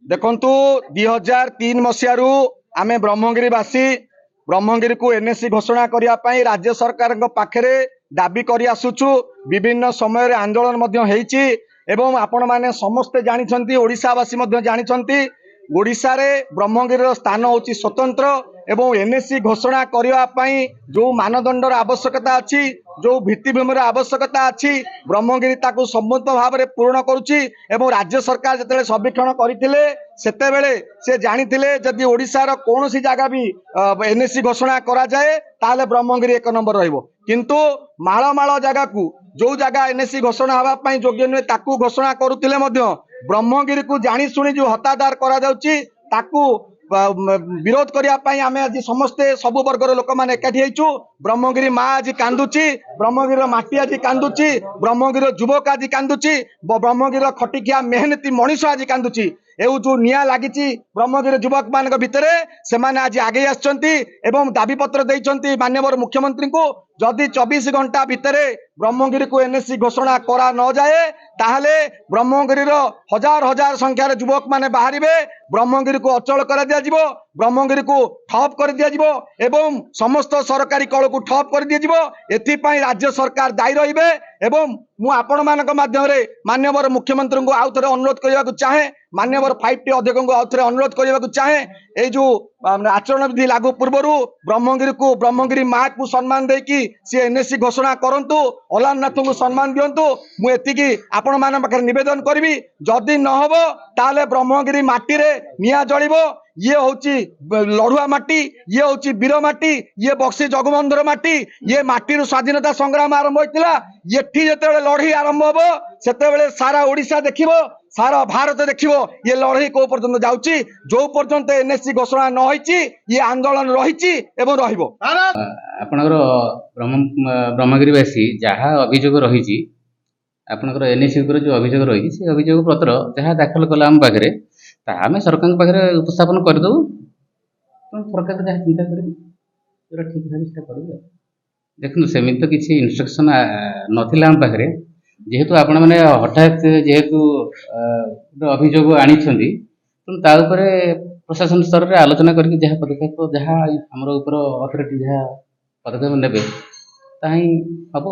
देखंतु 2003 मसीहारू आमे ब्रह्मगिरीवासी ब्रह्मगिरी को एनएससी घोषणा करने राज्य सरकार पाखरे दाबी कर आसुचु। विभिन्न समय आंदोलन मध्य हेइची एवं आपण माने समस्ते जानिछंती, ओडिशावासी मध्य जानिछंती ओडिशा रे ब्रह्मगिरी स्थान होची स्वतंत्र एवं एनएससी घोषणा करने जो मानदंडर आवश्यकता अच्छी, जो भित्तिभूमिर आवश्यकता अच्छी, ब्रह्मगिरी ताकू सम्मत भाव में पूर्ण करुच्ची। एवं राज्य सरकार जिते समीक्षण करते सेतेबेले से जानिथिले जदि ओडिशार कौन सी जगह भी एनएससी घोषणा करा जाए ताले ब्रह्मगिरी एक नंबर रहिबो। किंतु माଳ माଳ जगह को जो जगह एनएससी घोषणा हवा पई योग्य नुहे ताकू घोषणा करुथिले मध्य ब्रह्मगिरी को जानी शुणी जो हतादार करा जाउची ताकू विरोध करने आम आज समस्ते सबु वर्गर लोक मैंने एकाठी होइछु। ब्रह्मगिरी माँ आज कांदुची, ब्रह्मगिरी माटी आज कांदुची, ब्रह्मगिरी युवक आज कांदुची, ब्रह्मगिरी खटिकिया मेहनती मनीष आज कांदुची। एउ जो निया लागिची ब्रह्मगिरी युवक मान भितर से आज आगे आसचंती एवं दाबी पत्र देइचंती माननीय मुख्यमंत्री को जदि 24 घंटा भितर ब्रह्मगिरी को एनएससी घोषणा करा न जाए ताहले ब्रह्मगिरी हजार हजार संख्यार युवक माने बाहरिबे, ब्रह्मगिरी को अचल कर दिया जिवो, ब्रह्मगिरी को ठप कर दिया जिवो एवं समस्त सरकारी कल को ठप कर दिया जिवो। एथिपाई राज्य सरकार दायी रहिबे एवं मु आपण मानक माध्यम रे माननीय मुख्यमंत्री को आउ थरे अनुरोध करबा को चाहे, माननीय 5टी अध्यक्ष को आउ थरे अनुरोध करबा को चाहे ए जो आचरण विधि लागू पूर्व ब्रह्मगिरी को ब्रह्मगिरी माँ को सम्मान देकी सी एनएससी घोषणा करंतु, अलारनाथ को सम्मान दियंतु। मु एतिकी आपण मान पाखरे निवेदन करबी जदि न हबो ताले ब्रह्मगिरी माटी रे निया जळिबो। ये होची लड़ुआ माटी, ये होची वीर माटी, ये बक्सी जगबंधुर माटी, ये माटी स्वाधीनता संग्राम आरंभ होइतिला। एठी जेतेबेले लड़ाई आरंभ हबो सेतेबेले सारा ओडिशा देखिबो, सारा भारत देखिबो ये लड़ाई को पर्यंत जाउची। जो पर्यंत एनएससी घोषणा न होइची ये आंदोलन रहिची एवं रहिबो। आपनकर ब्रह्मगिरीवासी जहाँ अभियोग रही आपनकर एनएससी जो अभियोग रही से अभियोग पत्र जहाँ दाखल कला आम पाखे आम सरकार पाखे उपस्थापन करदेबू। सरकार जहाँ चिंता करेंगे जो ठीक भाव से करेंगे। देखो सेमती तो किसी इन्स्ट्रक्शन नाला आम पाखे जेहेतु आपण मैंने हठात जेहेतु अभियोग आनी प्रशासन स्तर में आलोचना करके जहाँ पदक्षेप जहाँ आमर ऊपर अथॉरिटी जहाँ पदक्षेप नेबे ताही हम।